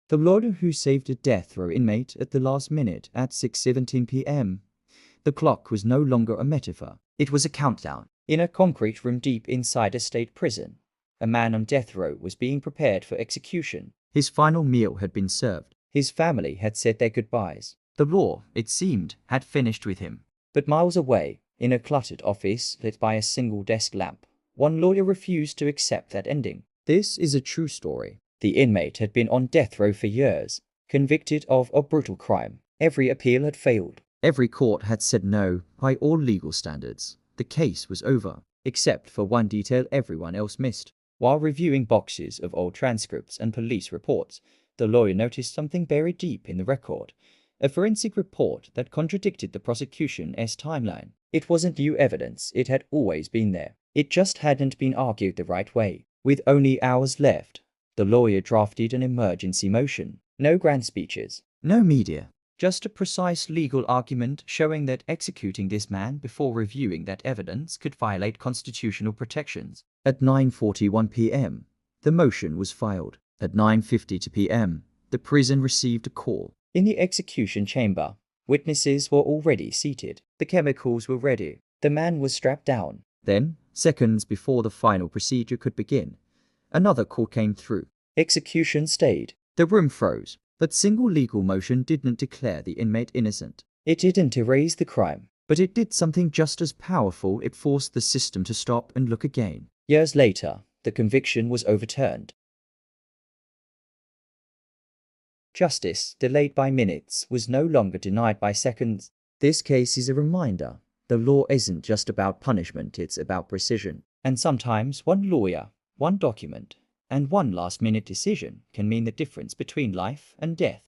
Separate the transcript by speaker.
Speaker 1: The lawyer who saved a death row inmate at the last minute at 6:17 p.m. The clock was no longer a metaphor. It was a countdown. In a concrete room deep inside a state prison, a man on death row was being prepared for execution. His final meal had been served. His family had said their goodbyes. The law, it seemed, had finished with him. But miles away, in a cluttered office lit by a single desk lamp, one lawyer refused to accept that ending. This is a true story. The inmate had been on death row for years, convicted of a brutal crime. Every appeal had failed. Every court had said no by all legal standards. The case was over, except for one detail everyone else missed. While reviewing boxes of old transcripts and police reports, the lawyer noticed something buried deep in the record. A forensic report that contradicted the prosecution's timeline. It wasn't new evidence, it had always been there. It just hadn't been argued the right way. With only hours left, the lawyer drafted an emergency motion. No grand speeches, no media, just a precise legal argument showing that executing this man before reviewing that evidence could violate constitutional protections. At 9:41 p.m., the motion was filed. At 9:52 p.m., the prison received a call. In the execution chamber, witnesses were already seated. The chemicals were ready. The man was strapped down. Then, seconds before the final procedure could begin, another call came through. Execution stayed. The room froze. That single legal motion didn't declare the inmate innocent. It didn't erase the crime, but it did something just as powerful. It forced the system to stop and look again. Years later, the conviction was overturned. Justice, delayed by minutes, was no longer denied by seconds. This case is a reminder. The law isn't just about punishment, it's about precision. And sometimes one lawyer, one document, and one last-minute decision can mean the difference between life and death.